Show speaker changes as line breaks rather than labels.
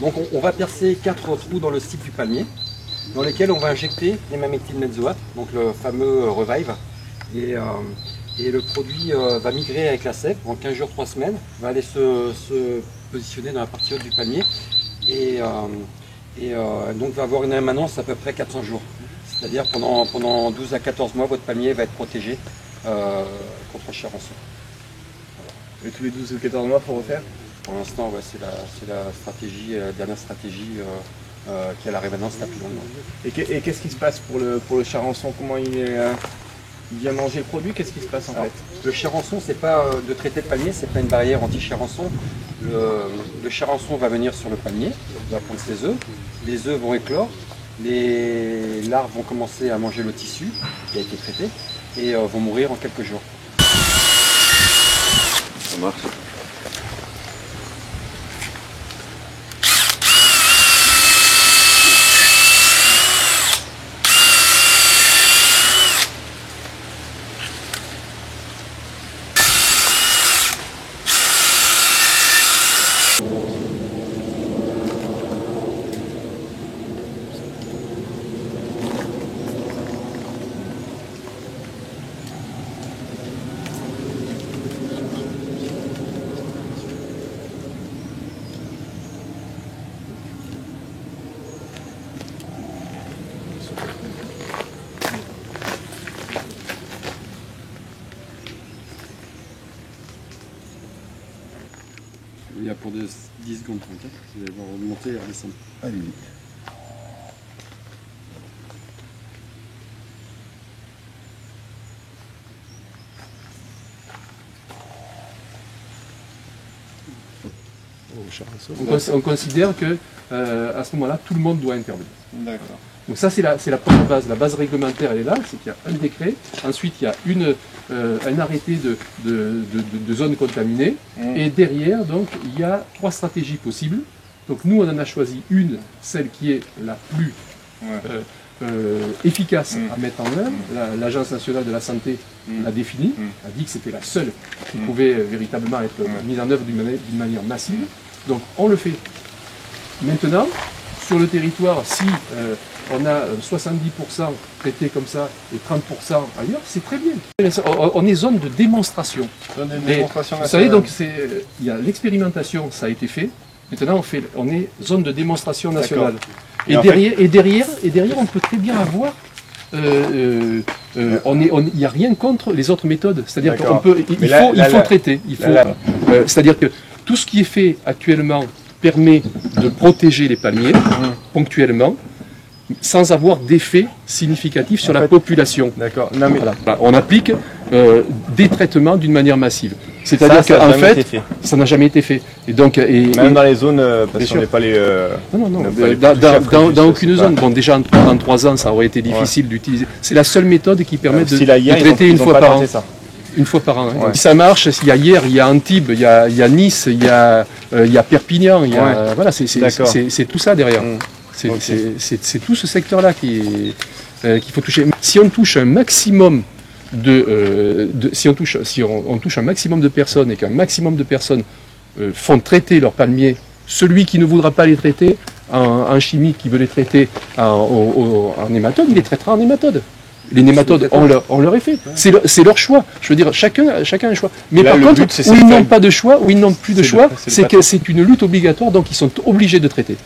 Donc on va percer 4 trous dans le cycle du palmier, dans lesquels on va injecter les méthylbenzoate, donc le fameux Revive. Et le produit va migrer avec la sève en 15 jours, 3 semaines, va aller se positionner dans la partie haute du palmier et donc va avoir une rémanence à peu près 400 jours. C'est-à-dire pendant 12 à 14 mois, votre palmier va être protégé contre le charançon.
Et tous les 12 ou 14 mois, il faut refaire?
Pour l'instant, ouais, c'est la stratégie, la dernière stratégie qui a la rémanence la plus longue.
Et qu'est-ce qui se passe pour le charançon? Comment il vient manger le produit? Qu'est-ce qui se passe en fait?
Le charançon, c'est pas de traiter le palmier, c'est pas une barrière anti-charançon. Le charançon va venir sur le palmier, va prendre ses œufs, les œufs vont éclore, les larves vont commencer à manger le tissu qui a été traité et vont mourir en quelques jours.
Ça marche.
Il y a pour 10 secondes 34, vous allez voir remonter et redescendre.
Allez.
On considère que à ce moment-là, tout le monde doit intervenir.
D'accord.
Donc ça, c'est la première base. La base réglementaire, elle est là, c'est qu'il y a un décret. Ensuite, il y a un arrêté de zone contaminée. Et derrière, donc, il y a 3 stratégies possibles. Donc nous, on en a choisi une, celle qui est la plus efficace à mettre en œuvre. L'Agence nationale de la santé l'a définie, a dit que c'était la seule qui pouvait véritablement être mise en œuvre d'une manière massive. Donc on le fait. Maintenant, sur le territoire, si on a 70% traités comme ça et 30% ailleurs, c'est très bien. On est zone de démonstration. Vous savez, donc il y a l'expérimentation, ça a été fait. Maintenant, on est zone de démonstration nationale. Et derrière, on peut très bien avoir. Il n'y a rien contre les autres méthodes. C'est-à-dire qu'il faut traiter. C'est-à-dire que tout ce qui est fait actuellement permet de protéger les palmiers ponctuellement, sans avoir d'effet significatif sur la population.
D'accord.
Voilà. On applique des traitements d'une manière massive. C'est-à-dire qu'en fait, ça n'a jamais été fait. Et donc,
même dans les zones, parce qu'on n'est pas les...
Non. Dans aucune zone. Bon, déjà en 3 ans, ça aurait été difficile d'utiliser. C'est la seule méthode qui permet de traiter une fois par an. Une fois par an. Hein. Ouais. Ça marche, il y a hier, il y a Antibes, il y a Nice, il y a Perpignan, voilà, c'est tout ça derrière. C'est tout ce secteur-là qu'il faut toucher. Si on touche un maximum si on touche un maximum de personnes et qu'un maximum de personnes font traiter leurs palmiers, celui qui ne voudra pas les traiter en chimie, qui veut les traiter en nématode, il les traitera en nématode. Les nématodes, on leur est fait. C'est leur choix. Je veux dire, chacun a un choix. Mais là, par contre, où ils n'ont pas de choix, où ils n'ont plus de choix, c'est que c'est une lutte obligatoire, donc ils sont obligés de traiter.